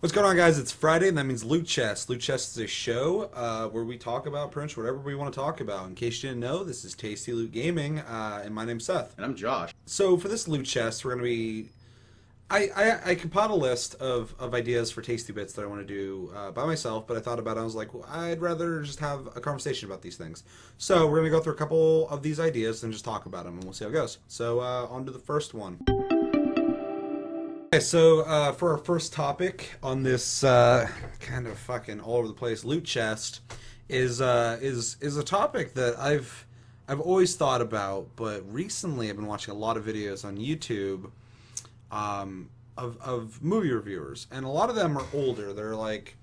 What's going on, guys? It's Friday, and that means Loot Chest. Loot Chest is a show where we talk about pretty much whatever we want to talk about. In case you didn't know, this is Tasty Loot Gaming, and my name's Seth. And I'm Josh. So for this Loot Chest, we're going to be... I compiled a list of ideas for tasty bits that I want to do by myself, but I thought about it, I was like, well, I'd rather just have a conversation about these things. So we're going to go through a couple of these ideas and just talk about them, and we'll see how it goes. So on to the first one. Okay, so for our first topic on this kind of fucking all over the place loot chest is a topic that I've always thought about, but recently I've been watching a lot of videos on YouTube of movie reviewers, and a lot of them are older. They're like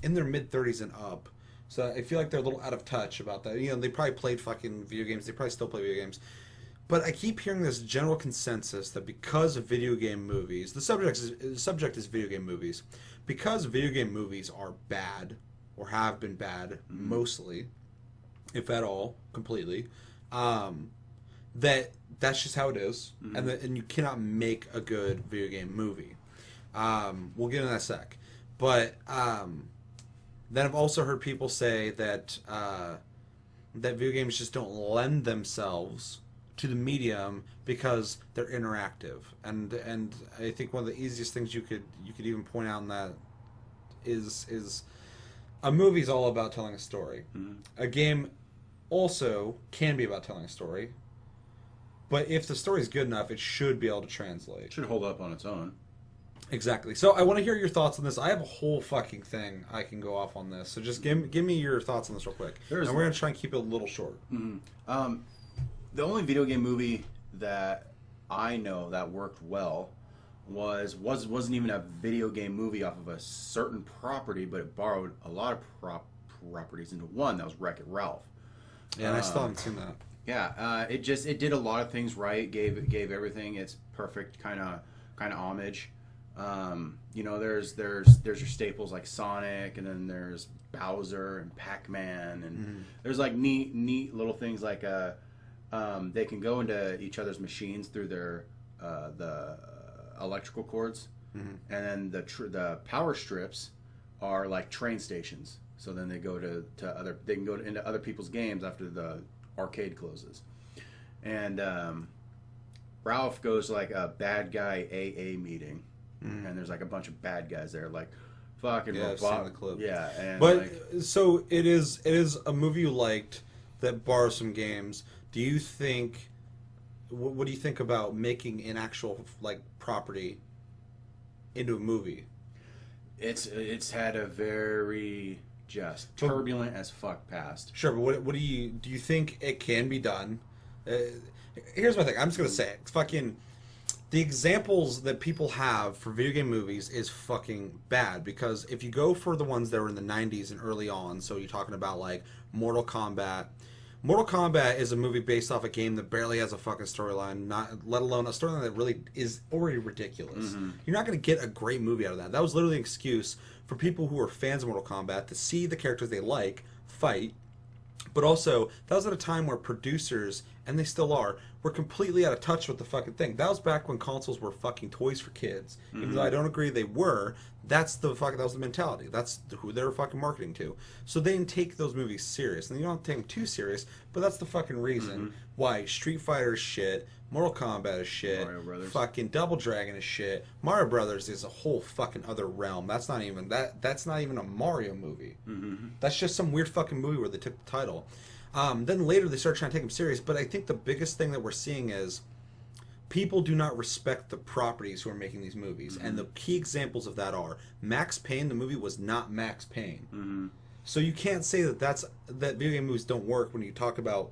in their mid-30s and up, so I feel like they're a little out of touch about that. You know, they probably played fucking video games. They probably still play video games. But I keep hearing this general consensus that because of video game movies, the subject is video game movies, because video game movies are bad, or have been bad, mostly, if at all, completely, that's just how it is, and you cannot make a good video game movie. We'll get into that in a sec. But then I've also heard people say that that video games just don't lend themselves to the medium because they're interactive, and I think one of the easiest things you could even point out in that is a movie's all about telling a story. A game also can be about telling a story, but if the story is good enough, it should be able to translate. It should hold up on its own. Exactly. So I want to hear your thoughts on this. I have a whole fucking thing I can go off on this. So just give me your thoughts on this real quick. And we're going to try and keep it a little short. The only video game movie that I know that worked well wasn't even a video game movie off of a certain property, but it borrowed a lot of properties into one. That was Wreck-It Ralph. Yeah, and I still haven't seen that. Yeah, it did a lot of things right. Gave everything its perfect kind of homage. You know, there's your staples like Sonic, and then there's Bowser and Pac-Man, and there's like neat little things like they can go into each other's machines through their the electrical cords, and then the power strips are like train stations. So then they go they can go into other people's games after the arcade closes. And Ralph goes to like a bad guy AA meeting, and there's like a bunch of bad guys there, like fucking I've seen the clip. Yeah, and but so it is a movie you liked that borrows some games. Do you think? What do you think about making an actual like property into a movie? It's had a very just turbulent as fuck past. Sure, but what do you think it can be done? Here's my thing. I'm just gonna say it. It's fucking the examples that people have for video game movies is fucking bad, because if you go for the ones that were in the 90s and early on, so you're talking about like Mortal Kombat. Mortal Kombat is a movie based off a game that barely has a fucking storyline, not let alone a storyline that really is already ridiculous. You're not going to get a great movie out of that. That was literally an excuse for people who are fans of Mortal Kombat to see the characters they like fight, but also that was at a time where producers, and they still are, were completely out of touch with the fucking thing. That was back when consoles were fucking toys for kids. Even though I don't agree they were, that was the mentality. That's who they were fucking marketing to. So they didn't take those movies serious. And you don't have to take them too serious, but that's the fucking reason why Street Fighter is shit, Mortal Kombat is shit, Mario Brothers. Fucking Double Dragon is shit. Mario Brothers is a whole fucking other realm. That's not even a Mario movie. That's just some weird fucking movie where they took the title. Then later they started trying to take them serious, but I think the biggest thing that we're seeing is people do not respect the properties who are making these movies. And the key examples of that are Max Payne, the movie was not Max Payne. So you can't say that video game movies don't work when you talk about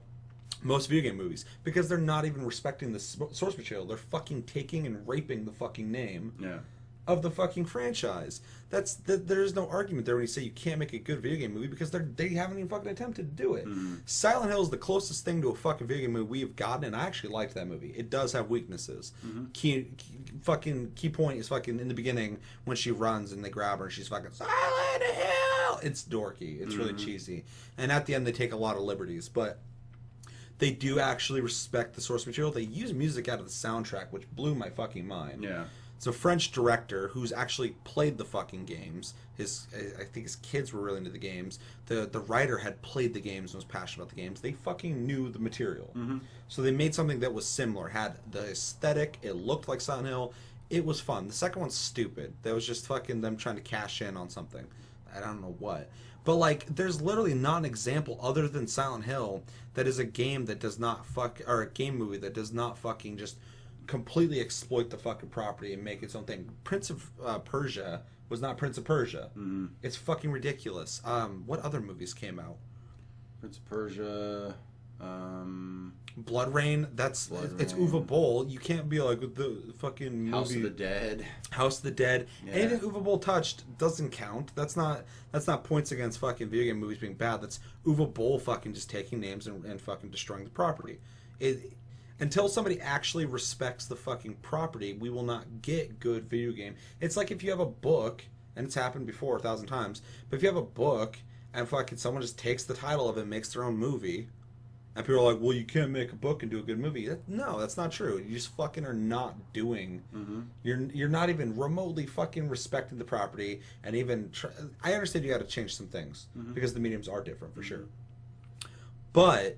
most video game movies, because they're not even respecting the source material. They're fucking taking and raping the fucking name of the fucking franchise. There's no argument there when you say you can't make a good video game movie, because they haven't even fucking attempted to do it. Silent Hill is the closest thing to a fucking video game movie we've gotten, and I actually liked that movie. It does have weaknesses. Key point is fucking in the beginning when she runs and they grab her and she's fucking Silent Hill. It's dorky. It's really cheesy. And at the end they take a lot of liberties, but they do actually respect the source material. They use music out of the soundtrack, which blew my fucking mind. Yeah. It's a French director who's actually played the fucking games. I think his kids were really into the games. The writer had played the games and was passionate about the games. They fucking knew the material. Mm-hmm. So they made something that was similar. Had the aesthetic. It looked like Silent Hill. It was fun. The second one's stupid. That was just fucking them trying to cash in on something. I don't know what. But, like, there's literally not an example other than Silent Hill that is a game that does not or a game movie that does not fucking just completely exploit the fucking property and make its own thing. Prince of Persia was not Prince of Persia. Mm-hmm. It's fucking ridiculous. What other movies came out? Prince of Persia, Blood Rain. It's Uwe Boll. You can't be like the fucking movie. House of the Dead. House of the Dead. Yeah. Anything Uwe Boll touched doesn't count. That's not points against fucking video game movies being bad. That's Uwe Boll fucking just taking names and fucking destroying the property. Until somebody actually respects the fucking property, we will not get good video game. It's like if you have a book, and it's happened before 1,000 times, but if you have a book and fucking someone just takes the title of it and makes their own movie, and people are like, well, you can't make a book and do a good movie. No, that's not true. You just fucking are not doing... Mm-hmm. You're not even remotely fucking respecting the property, and even... I understand you got to change some things, because the mediums are different, for sure. But,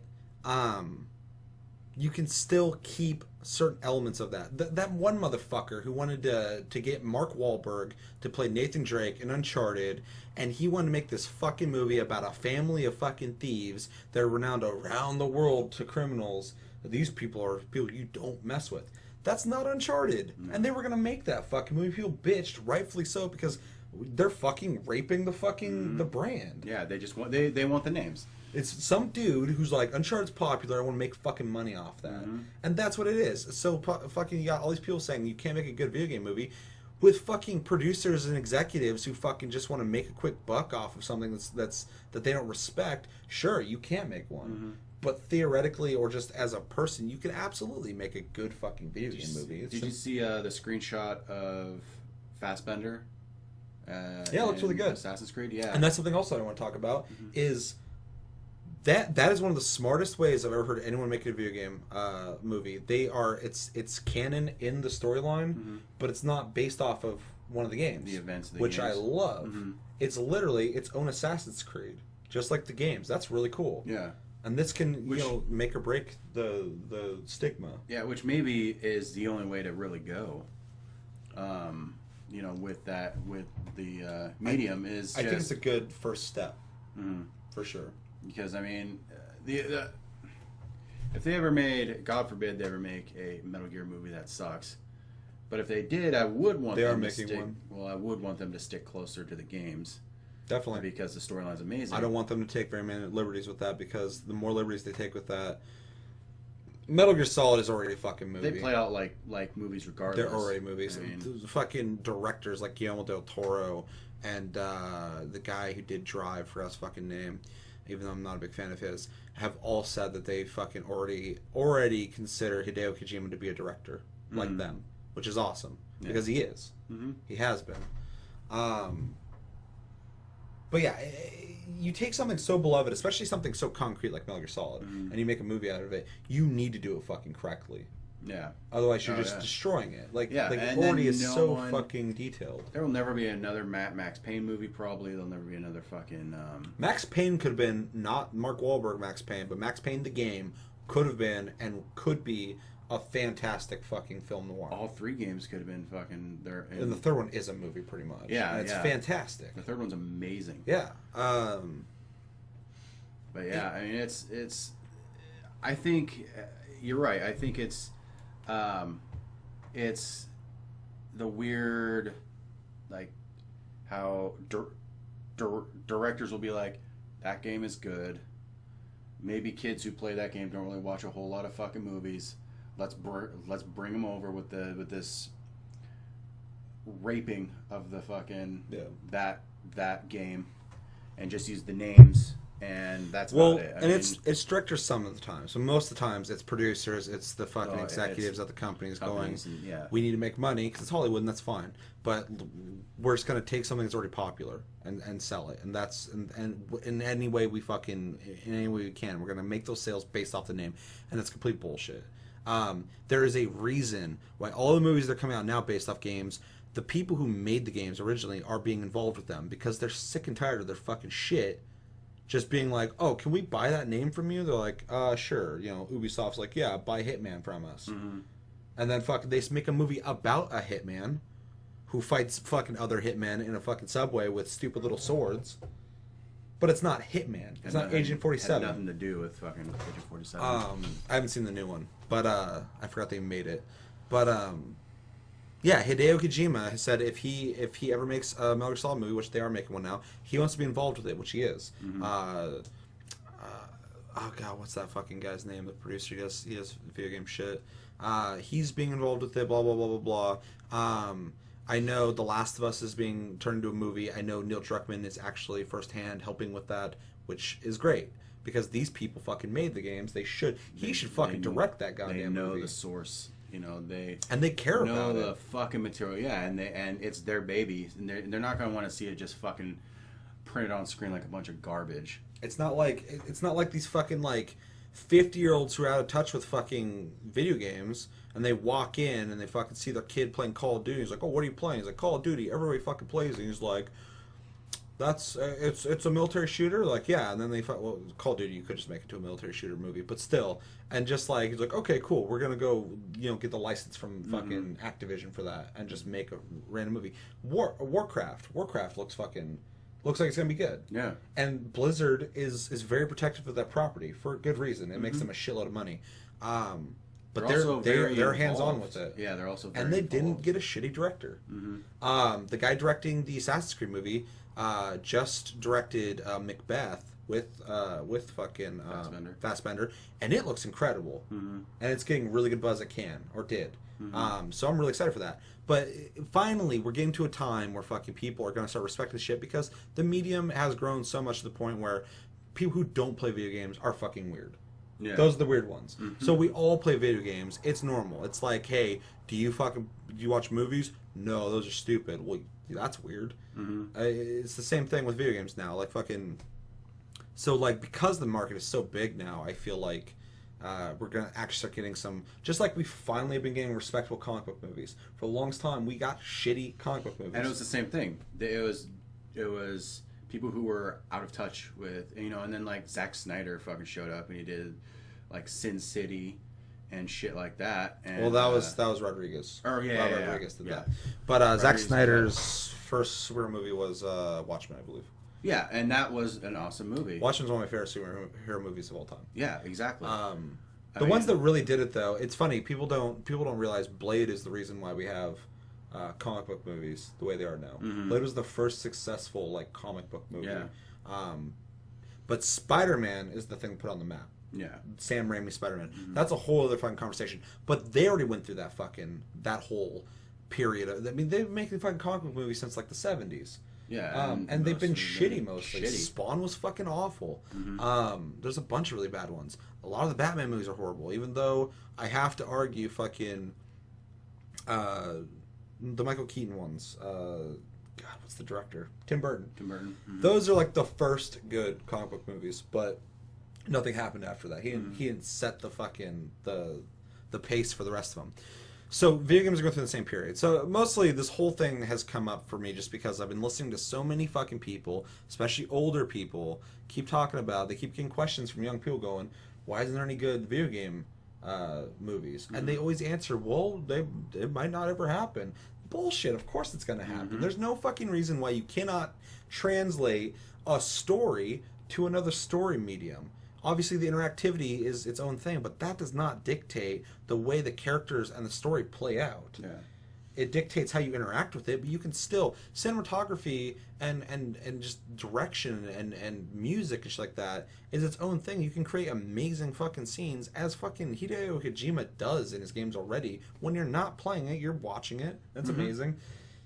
you can still keep certain elements of that. That one motherfucker who wanted to get Mark Wahlberg to play Nathan Drake in Uncharted, and he wanted to make this fucking movie about a family of fucking thieves that are renowned around the world to criminals. These people are people you don't mess with. That's not Uncharted. No. And they were going to make that fucking movie. People bitched, rightfully so, because they're fucking raping the fucking the brand. Yeah, they just want they want the names. It's some dude who's like, Uncharted's popular, I want to make fucking money off that. And that's what it is. So fucking you got all these people saying you can't make a good video game movie with fucking producers and executives who fucking just want to make a quick buck off of something that they don't respect. Sure, you can't make one. But theoretically, or just as a person, you can absolutely make a good fucking video game movie. Did you see the screenshot of Fassbender? Yeah, it looks really good. Assassin's Creed, yeah. And that's something else that I want to talk about is... That is one of the smartest ways I've ever heard anyone make a video game movie. It's canon in the storyline, but it's not based off of one of the games. The events of the which games. I love. It's literally its own Assassin's Creed, just like the games. That's really cool. Yeah. And this can make or break the stigma. Yeah, which maybe is the only way to really go. With the medium is. I think it's a good first step, for sure. Because I mean, if they ever made, God forbid, they ever make a Metal Gear movie that sucks, but if they did, I would want them to stick. Well, I would want them to stick closer to the games. Definitely, because the storyline's amazing. I don't want them to take very many liberties with that, because the more liberties they take with that, Metal Gear Solid is already a fucking movie. They play out like movies regardless. They're already movies. I mean, the fucking directors like Guillermo del Toro and the guy who did Drive, forgot his fucking name, even though I'm not a big fan of his, have all said that they fucking already consider Hideo Kojima to be a director like them, which is awesome, because he is. He has been. But yeah, you take something so beloved, especially something so concrete like Metal Gear Solid, and you make a movie out of it, you need to do it fucking correctly. Yeah. Otherwise, you're just destroying it. It already is fucking detailed. There will never be another Max Payne movie, probably. There'll never be another fucking... Max Payne could have been, not Mark Wahlberg Max Payne, but Max Payne the game could have been and could be a fantastic fucking film noir. All three games could have been fucking... And the third one is a movie, pretty much. Yeah, and it's fantastic. The third one's amazing. Yeah. But yeah, I mean, it's... I think... You're right. I think it's the weird, like, how directors will be like, that game is good. Maybe kids who play that game don't really watch a whole lot of fucking movies. Let's bring them over with this raping of the fucking that game, and just use the names. And that's about it. I mean, it's directors some of the time. So most of the times it's producers, it's the fucking executives at the companies going, we need to make money, because it's Hollywood and that's fine. But we're just going to take something that's already popular and sell it. And that's and in any way we can, we're going to make those sales based off the name. And that's complete bullshit. There is a reason why all the movies that are coming out now based off games, the people who made the games originally are being involved with them because they're sick and tired of their fucking shit just being like, oh, can we buy that name from you? They're like, sure. You know, Ubisoft's like, yeah, buy Hitman from us. Mm-hmm. And then they make a movie about a hitman who fights fucking other hitmen in a fucking subway with stupid little swords. But it's not Hitman. It's not Agent 47. Had nothing to do with fucking Agent 47. I haven't seen the new one, but I forgot they made it. But yeah, Hideo Kojima has said if he ever makes a Metal Gear Solid movie, which they are making one now, he wants to be involved with it, which he is. Mm-hmm. Oh god, what's that fucking guy's name? The producer, he does video game shit. He's being involved with it. Blah blah blah blah blah. I know The Last of Us is being turned into a movie. I know Neil Druckmann is actually firsthand helping with that, which is great because these people fucking made the games. He should fucking direct that goddamn movie. They know the source. You know, they care about the fucking material. Yeah, and it's their baby, and they're not gonna want to see it just fucking printed on screen like a bunch of garbage. It's not like these fucking like 50-year-olds who are out of touch with fucking video games, and they walk in and they fucking see their kid playing Call of Duty. He's like, oh, what are you playing? He's like, Call of Duty. Everybody fucking plays it. He's like, that's it's a military shooter. Like, yeah. And then well, Call of Duty, you could just make it to a military shooter movie, but still. And just like, he's like, okay, cool. We're gonna go, get the license from fucking Activision for that, and just make a random movie. Warcraft looks like it's gonna be good. Yeah. And Blizzard is very protective of that property for good reason. It makes them a shitload of money. But they're hands on with it. Yeah, they're also very and they involved. didn't get a shitty director. Mm-hmm. The guy directing the Assassin's Creed movie just directed Macbeth with fucking Fassbender, and it looks incredible. Mm-hmm. And it's getting really good buzz at Cannes, or did. Mm-hmm. So I'm really excited for that. But finally, we're getting to a time where fucking people are going to start respecting this shit because the medium has grown so much to the point where people who don't play video games are fucking weird. Yeah. Those are the weird ones. Mm-hmm. So we all play video games. It's normal. It's like, hey, do you watch movies? No, those are stupid. Well, that's weird. Mm-hmm. It's the same thing with video games now. Like fucking. So like because the market is so big now, I feel like we're gonna actually start getting some. Just like we finally have been getting respectable comic book movies. For the longest time, we got shitty comic book movies. And it was the same thing. It was people who were out of touch with, and then like Zack Snyder fucking showed up and he did like Sin City and shit like that. And, well, that was Rodriguez. Oh yeah, Rodriguez did that. But Zack Snyder's first superhero movie was Watchmen, I believe. Yeah, and that was an awesome movie. Watchmen's one of my favorite superhero movies of all time. Yeah, exactly. The ones that really did it, though, it's funny. People don't realize Blade is the reason why we have comic book movies the way they are now. Mm-hmm. Blade was the first successful like comic book movie. Yeah. But Spider-Man is the thing put on the map. Yeah. Sam Raimi Spider-Man. Mm-hmm. That's a whole other fucking conversation. But they already went through that whole period. They've been making fucking comic book movies since like the 70s. Yeah. And they've been shitty mostly. Spawn was fucking awful. Mm-hmm. There's a bunch of really bad ones. A lot of the Batman movies are horrible, even though I have to argue fucking the Michael Keaton ones. God, what's the director? Tim Burton. Mm-hmm. Those are like the first good comic book movies, but nothing happened after that. He didn't set the fucking the pace for the rest of them. So video games are going through the same period. So mostly this whole thing has come up for me just because I've been listening to so many fucking people, especially older people, keep talking about. They keep getting questions from young people going, "Why isn't there any good video game movies?" Mm-hmm. And they always answer, "Well, it might not ever happen." Bullshit. Of course it's going to happen. Mm-hmm. There's no fucking reason why you cannot translate a story to another story medium. Obviously, the interactivity is its own thing, but that does not dictate the way the characters and the story play out. Yeah. It dictates how you interact with it, but you can still cinematography and just direction and music and shit like that is its own thing. You can create amazing fucking scenes as fucking Hideo Kojima does in his games already. When you're not playing it, you're watching it. That's amazing.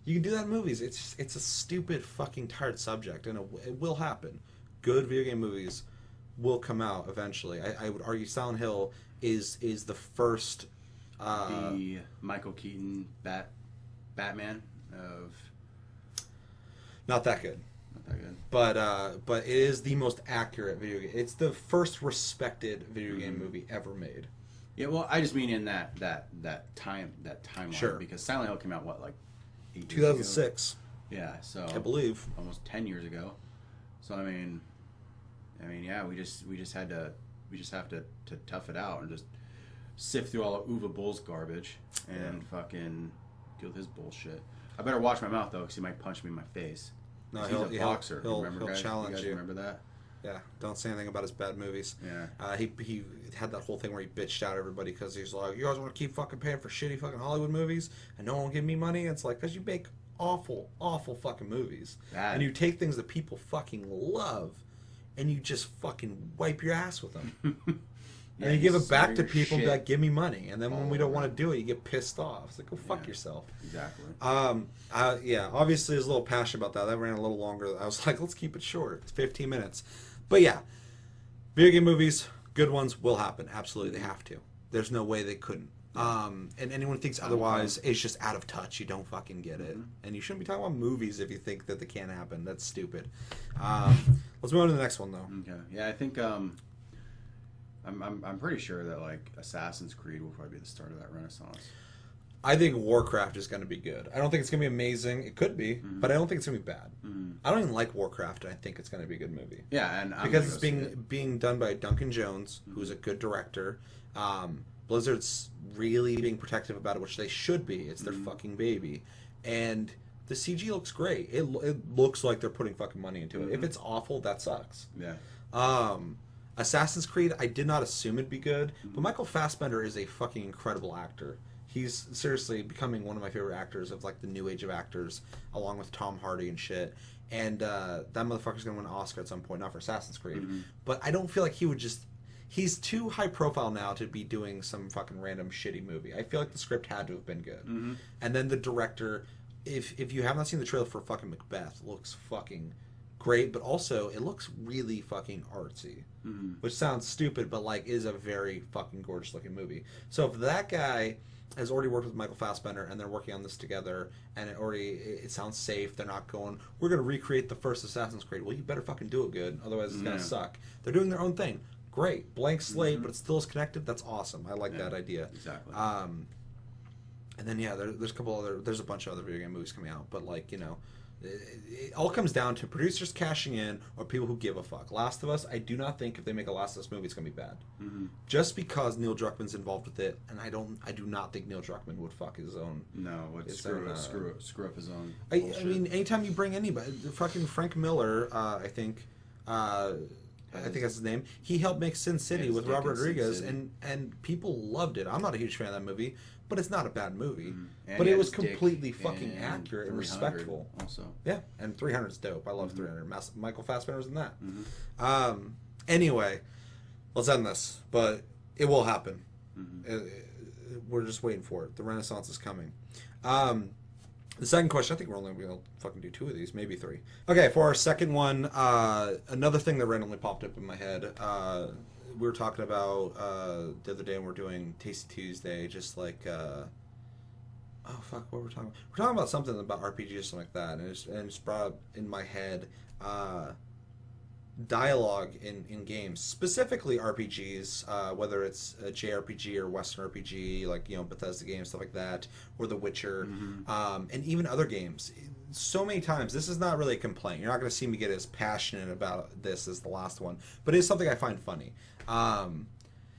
You can do that in movies. It's a stupid fucking tired subject, and it will happen. Good video game movies will come out eventually. I would argue Silent Hill is the first the Michael Keaton Batman of not that good. But it is the most accurate video game. It's the first respected video game movie ever made. Yeah, well, I just mean in that timeline. Sure. Because Silent Hill came out what, like 8 years 2006. ago? Yeah, so I believe almost 10 years ago. So I mean, yeah, we just have to tough it out and just sift through all of Uwe Boll's garbage and fucking deal with his bullshit. I better watch my mouth though, because he might punch me in my face. no, He's a boxer. He'll Remember, guys? challenge you. Guys remember that? Yeah, don't say anything about his bad movies. Yeah. He had that whole thing where he bitched out everybody because he's like, you guys want to keep fucking paying for shitty fucking Hollywood movies and no one will give me money? And it's like, because you make awful fucking movies. Bad. And you take things that people fucking love and you just fucking wipe your ass with them. And you give it back to people and be like, give me money. And then when we don't want to do it, you get pissed off. It's like, go fuck yourself. Exactly. Yeah, obviously there's a little passion about that. That ran a little longer. I was like, let's keep it short. It's 15 minutes. But yeah, video game movies, good ones, will happen. Absolutely, they have to. There's no way they couldn't. And anyone who thinks otherwise is just out of touch. You don't fucking get it. And you shouldn't be talking about movies if you think that they can't happen. That's stupid. Let's move on to the next one, though. Okay. Yeah, I think I'm pretty sure that like Assassin's Creed will probably be the start of that renaissance. I think Warcraft is going to be good. I don't think it's going to be amazing. It could be, but I don't think it's going to be bad. I don't even like Warcraft, and I think it's going to be a good movie. Yeah, and because it's being done by Duncan Jones, who's a good director. Blizzard's really being protective about it, which they should be. It's their fucking baby, and the CG looks great. It looks like they're putting fucking money into it. If it's awful, that sucks. Yeah. Assassin's Creed, I did not assume it'd be good, but Michael Fassbender is a fucking incredible actor. He's seriously becoming one of my favorite actors of like the new age of actors, along with Tom Hardy and shit. And that motherfucker's gonna win an Oscar at some point, not for Assassin's Creed. But I don't feel like he would just. He's too high profile now to be doing some fucking random shitty movie. I feel like the script had to have been good. And then the director, if you have not seen the trailer for fucking Macbeth, looks fucking great, but also it looks really fucking artsy, which sounds stupid, but like is a very fucking gorgeous looking movie. So if that guy has already worked with Michael Fassbender and they're working on this together and it sounds safe, they're not going, we're going to recreate the first Assassin's Creed. Well, you better fucking do it good, otherwise it's going to suck. They're doing their own thing. Great. Blank slate, but it still is connected. That's awesome. I like that idea. Exactly. And then there's a couple other, there's a bunch of other video game movies coming out, but like, you know, it all comes down to producers cashing in or people who give a fuck. Last of Us, I do not think if they make a Last of Us movie, it's gonna be bad. Just because Neil Druckmann's involved with it, and I do not think Neil Druckmann would fuck his own. No, screw up his own. I mean, anytime you bring anybody, fucking Frank Miller, I think that's his name. He helped make Sin City with Robert Rodriguez, and people loved it. I'm not a huge fan of that movie, but it's not a bad movie. But it was completely fucking accurate and respectful. Also, yeah, and 300 is dope. I love 300. Michael Fassbender was in that. Anyway, let's end this, but it will happen. We're just waiting for it. The Renaissance is coming. The second question, I think we're only going to fucking do 2 of these, maybe 3. Okay, for our second one, another thing that randomly popped up in my head. We were talking about the other day when we were doing Tasty Tuesday, just like, oh fuck, what were we talking about? We're talking about something about RPGs or something like that, and it's brought up in my head dialogue in games, specifically RPGs, whether it's a JRPG or Western RPG, like, you know, Bethesda games, stuff like that, or The Witcher, and even other games. So many times, this is not really a complaint. You're not going to see me get as passionate about this as the last one, but it is something I find funny.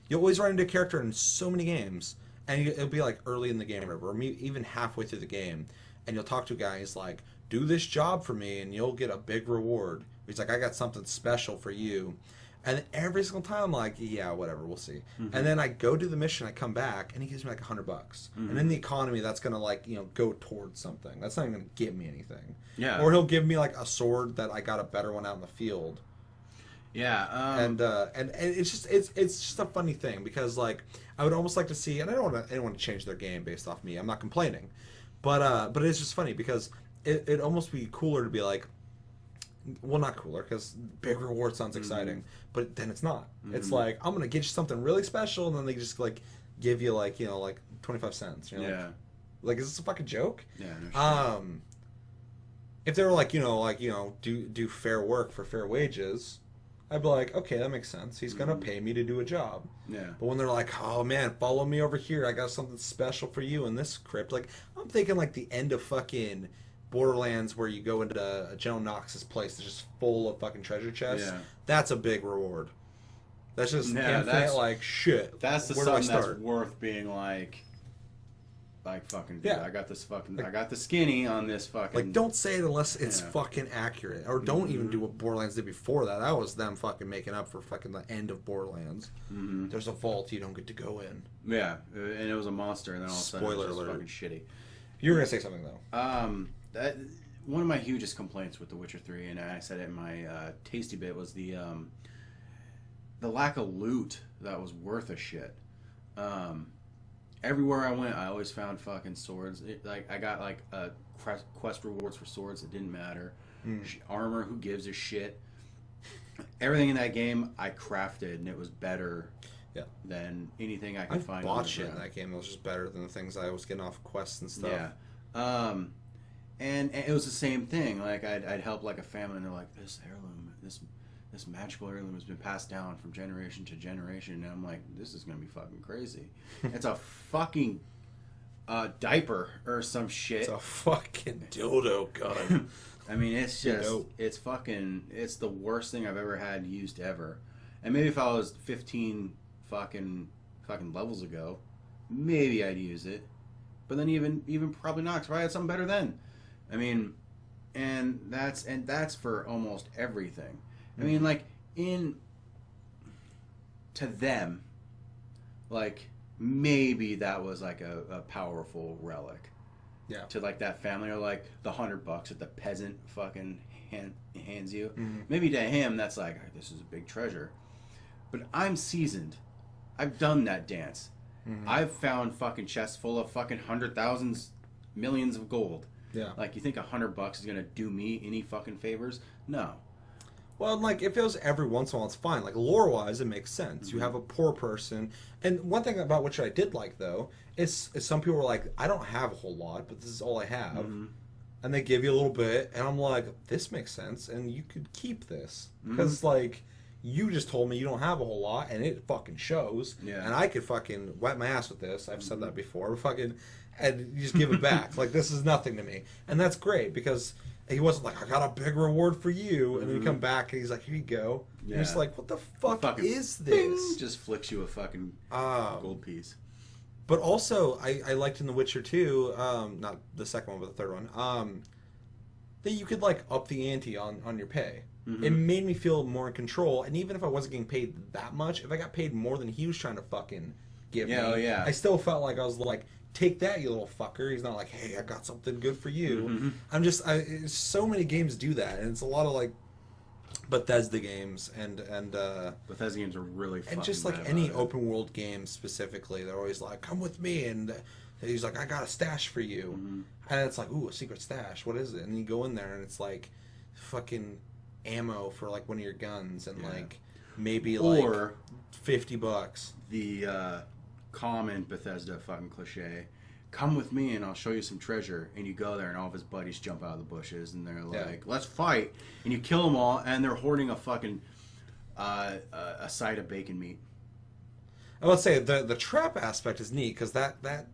You'll always run into a character in so many games, and it'll be like early in the game, or even halfway through the game, and you'll talk to a guy, and he's like, do this job for me, and you'll get a big reward. He's like, I got something special for you. And every single time I'm like, yeah, whatever, we'll see. And then I go do the mission, I come back, and he gives me like $100. And in the economy, that's going to like, you know, go towards something. That's not even going to give me anything. Yeah. Or he'll give me like a sword that I got a better one out in the field. Yeah. And it's just a funny thing, because like I would almost like to see, and I don't want anyone to change their game based off me. I'm not complaining, but it's just funny because it'd almost be cooler to be like, well, not cooler, because big reward sounds exciting, but then it's not. It's like, I'm gonna get you something really special, and then they just like give you like, you know, like 25 cents. You know, like is this a fucking joke? Yeah. No, if they were like, you know, do fair work for fair wages, I'd be like, okay, that makes sense. He's gonna pay me to do a job. Yeah. But when they're like, oh man, follow me over here. I got something special for you in this crypt. Like, I'm thinking like the end of fucking Borderlands where you go into Joe Knox's place that's just full of fucking treasure chests. Yeah. That's a big reward. That's just Yeah, infinite, like, shit. That's the Where do I something that's start? worth being like fucking, dude, Yeah. I got this fucking, I got the skinny on this fucking. Like, don't say it unless it's Yeah. fucking accurate. Or don't even do what Borderlands did before that. That was them fucking making up for fucking the end of Borderlands. There's a vault you don't get to go in. Yeah, and it was a monster, and then all of a sudden Spoiler it was just alert. fucking shitty. You were going to say something, though. That one of my hugest complaints with The Witcher 3, and I said it in my tasty bit, was the lack of loot that was worth a shit. Everywhere I went, I always found fucking swords. I got like quest rewards for swords that didn't matter. Armor, who gives a shit? Everything in that game I crafted, and it was better than anything I could find. I bought shit in that game that was just better than the things I was getting off quests and stuff. Yeah. And it was the same thing. Like I'd help like a family, and they're like, this heirloom, this magical heirloom has been passed down from generation to generation, and I'm like, this is gonna be fucking crazy. It's a fucking diaper or some shit. It's a fucking dildo gun. I mean, it's just, it's fucking, it's the worst thing I've ever had used ever. And maybe if I was 15 fucking levels ago, maybe I'd use it. But then even probably not, because I had something better then. I mean, and that's for almost everything. I mean, like, to them, like, maybe that was like a powerful relic. Yeah. To like that family, or like the $100 that the peasant fucking hands you. Maybe to him that's like, oh, this is a big treasure. But I'm seasoned. I've done that dance. I've found fucking chests full of fucking 100,000s, millions of gold. Yeah. Like, you think $100 is gonna do me any fucking favors? No. Well, like, if it was every once in a while, it's fine. Like, lore-wise, it makes sense. You have a poor person. And one thing about which I did like, though, is some people were like, I don't have a whole lot, but this is all I have. And they give you a little bit, and I'm like, this makes sense, and you could keep this. Because, like, you just told me you don't have a whole lot, and it fucking shows. Yeah. And I could fucking wipe my ass with this. I've said that before. Fucking, and you just give it back. Like, this is nothing to me. And that's great, because he wasn't like, I got a big reward for you. And then you come back, and he's like, here you go. Yeah. And you're just like, what the fuck is this? Bing, just flicks you a fucking gold piece. But also, I liked in The Witcher 2, not the second one, but the third one, that you could, like, up the ante on your pay. It made me feel more in control, and even if I wasn't getting paid that much, if I got paid more than he was trying to fucking give me, I still felt like I was like, take that, you little fucker. He's not like, hey, I got something good for you. I'm just, so many games do that, and it's a lot of, like, Bethesda games and Bethesda games are really fucking and just like any open world game specifically, they're always like, come with me, and he's like, I got a stash for you, and it's like, ooh, a secret stash, what is it? And you go in there and it's like fucking ammo for like one of your guns, and like maybe like or $50. The common Bethesda fucking cliche, come with me and I'll show you some treasure, and you go there and all of his buddies jump out of the bushes and they're like, let's fight, and you kill them all, and they're hoarding a fucking a side of bacon meat. I would say the trap aspect is neat, because that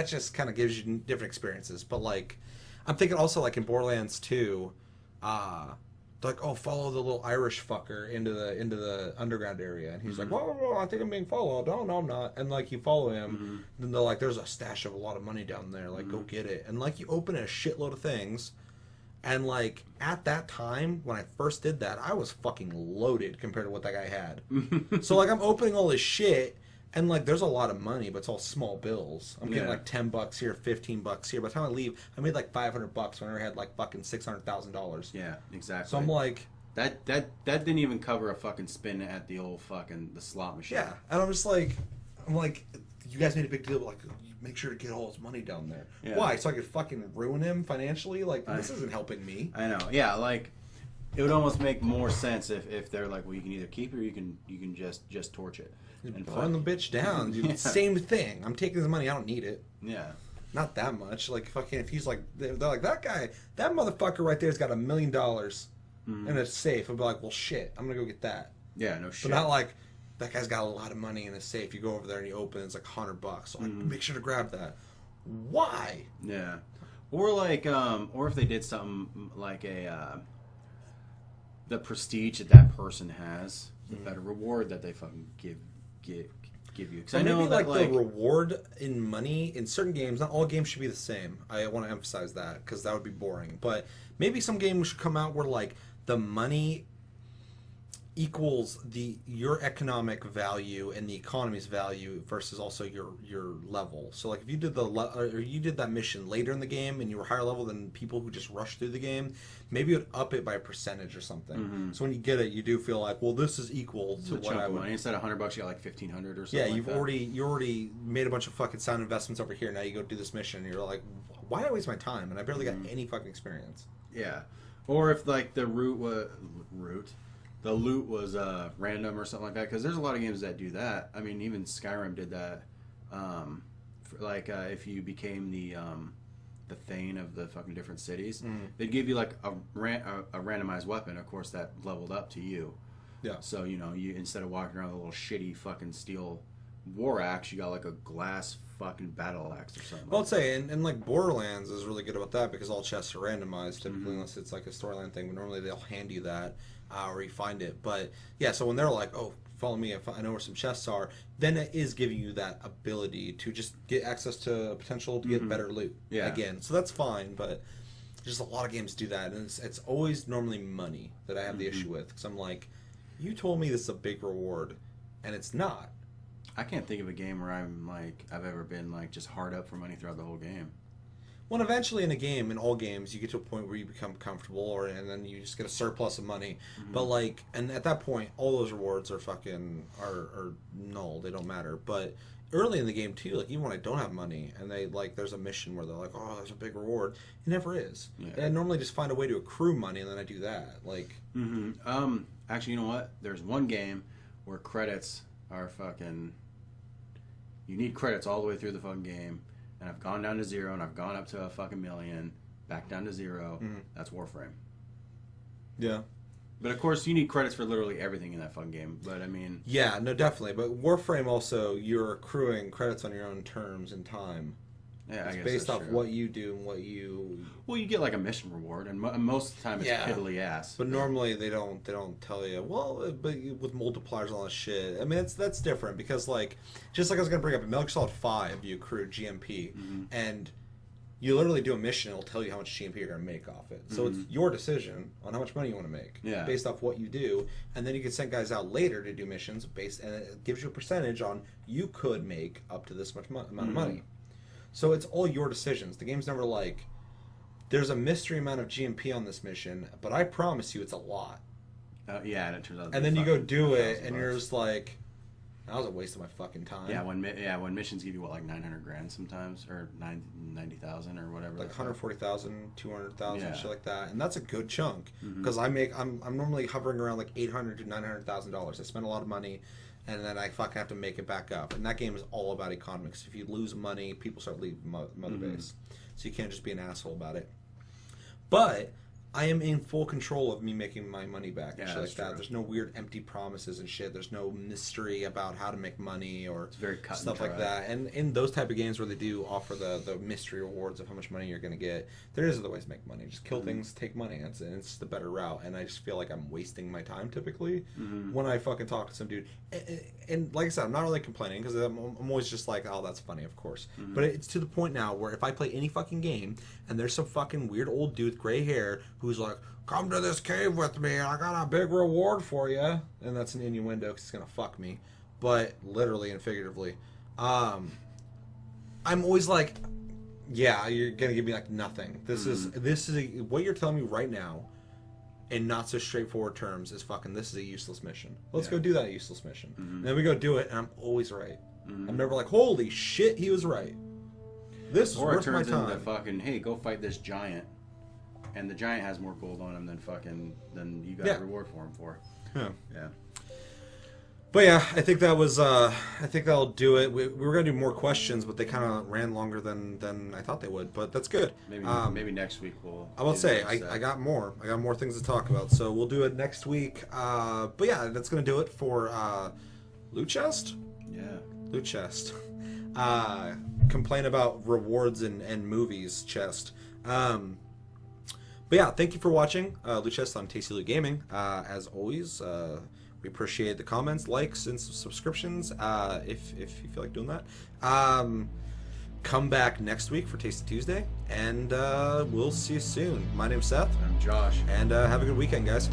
just kind of gives you different experiences. But like, I'm thinking also like in Borderlands 2, they're like, oh, follow the little Irish fucker into the underground area, and he's like, whoa, I think I'm being followed. Oh no, I'm not. And like, you follow him, then they're like, there's a stash of a lot of money down there, like go get it. And like, you open a shitload of things, and like at that time when I first did that, I was fucking loaded compared to what that guy had. So like, I'm opening all this shit, and like, there's a lot of money, but it's all small bills. I'm getting like $10 here, $15 here. By the time I leave, I made like $500 when I had like fucking $600,000. Yeah, exactly. So I'm like, that didn't even cover a fucking spin at the old fucking the slot machine. yeah. And I'm like, you guys made a big deal, but like, make sure to get all his money down there. Yeah. Why? So I could fucking ruin him financially? Like, this isn't helping me. I know. Yeah, like, it would almost make more sense if they're like, well, you can either keep it or you can just torch it. And burn the bitch down, dude. Same thing. I'm taking his money. I don't need it. Yeah. Not that much. Like, fucking, if he's like, they're like, that guy, that motherfucker right there's got $1 million. and it's safe, I'd be like, well, shit, I'm gonna go get that. Yeah, no shit. But not like that guy's got a lot of money in his safe. You go over there and you open, it's like $100. So like, make sure to grab that. Why? Yeah, or like, or if they did something like the prestige that person has, the better reward that they fucking give you. Because I know maybe that the reward in money in certain games. Not all games should be the same. I want to emphasize that because that would be boring. But maybe some games should come out where like the money equals your economic value and the economy's value versus also your level. So like if you did you did that mission later in the game and you were higher level than people who just rushed through the game, maybe you'd up it by a percentage or something. So when you get it, you do feel like, well, this is equal to what I would. Money. Instead of $100, you got like 1,500 or something. Yeah, you already made a bunch of fucking sound investments over here. Now you go do this mission, and you're like, why did I waste my time? And I barely got any fucking experience. Yeah, or if like the loot was random or something like that, because there's a lot of games that do that. I mean, even Skyrim did that. If you became the Thane of the fucking different cities, they'd give you like a randomized weapon, of course, that leveled up to you. Yeah. So you instead of walking around with a little shitty fucking steel war axe, you got like a glass fucking battle axe or something. Well, I'd say, and like Borderlands is really good about that because all chests are randomized typically, unless it's like a storyline thing. But normally they'll hand you that. Or you find it. But yeah, so when they're like, oh, follow me, I know where some chests are, then it is giving you that ability to just get access to potential to get better loot. Yeah. Again, so that's fine, but just a lot of games do that, and it's always normally money that I have the issue with, because I'm like, you told me this is a big reward, and it's not. I can't think of a game where I've ever been like just hard up for money throughout the whole game. Well, eventually in a game, in all games, you get to a point where you become comfortable, and then you just get a surplus of money. But like, and at that point, all those rewards are fucking are null. They don't matter. But early in the game too, like even when I don't have money, and there's a mission where they're like, oh, there's a big reward. It never is. Yeah. And I normally just find a way to accrue money, and then I do that. Like, actually, you know what? There's one game where credits are fucking. You need credits all the way through the fucking game. And I've gone down to 0, and I've gone up to a fucking million, back down to 0. That's Warframe. Yeah. But of course, you need credits for literally everything in that fucking game. But I mean... Yeah, no, definitely. But Warframe also, you're accruing credits on your own terms and time. Yeah, it's based off what you do and what you... Well, you get like a mission reward, and most of the time it's piddly ass. But normally they don't tell you, well, but with multipliers and all that shit. I mean, that's different because, like, just like I was going to bring up, in Metal Gear Solid 5, you accrue GMP, and you literally do a mission, and it'll tell you how much GMP you're going to make off it. So it's your decision on how much money you want to make based off what you do, and then you can send guys out later to do missions, and it gives you a percentage on you could make up to this much amount of money. So it's all your decisions. The game's never like, there's a mystery amount of GMP on this mission, but I promise you it's a lot. Yeah, and it turns out. And then you go do it, and you're just like, that was a waste of my fucking time. Yeah, when missions give you like 900 grand sometimes, or 90,000 or whatever. Like 140,000, 200,000, shit like that, and that's a good chunk because I'm normally hovering around like $800,000 to $900,000. I spend a lot of money. And then I fucking have to make it back up. And that game is all about economics. If you lose money, people start leaving Mother Base. So you can't just be an asshole about it. But I am in full control of me making my money back and shit like that. There's no weird empty promises and shit. There's no mystery about how to make money or it's very cut stuff and like that. And in those type of games where they do offer the mystery rewards of how much money you're going to get, there is other ways to make money. Just kill things, take money. That's it. It's the better route. And I just feel like I'm wasting my time typically when I fucking talk to some dude. And like I said, I'm not really complaining because I'm always just like, oh, that's funny, of course. But it's to the point now where if I play any fucking game and there's some fucking weird old dude with gray hair who's like, come to this cave with me, I got a big reward for you. And that's an innuendo because he's going to fuck me. But literally and figuratively. I'm always like, yeah, you're going to give me like nothing. This is what you're telling me right now in not so straightforward terms is fucking, this is a useless mission. Let's go do that useless mission. And then we go do it and I'm always right. I'm never like, holy shit, he was right. This is worth my time. Into fucking, hey, go fight this giant. And the giant has more gold on him than you got a reward for him for. Yeah. Yeah. But yeah, I think that was. I think that'll do it. We were gonna do more questions, but they kind of ran longer than I thought they would. But that's good. Maybe next week we'll. I will say I got more. I got more things to talk about, so we'll do it next week. But yeah, that's gonna do it for Loot Chest. Yeah. Loot Chest. Complain about rewards and movies chest. But yeah, thank you for watching Loot Chest on Tasty Loot Gaming. As always, we appreciate the comments, likes, and subscriptions. If you feel like doing that, come back next week for Tasty Tuesday, and we'll see you soon. My name's Seth. I'm Josh. And have a good weekend, guys.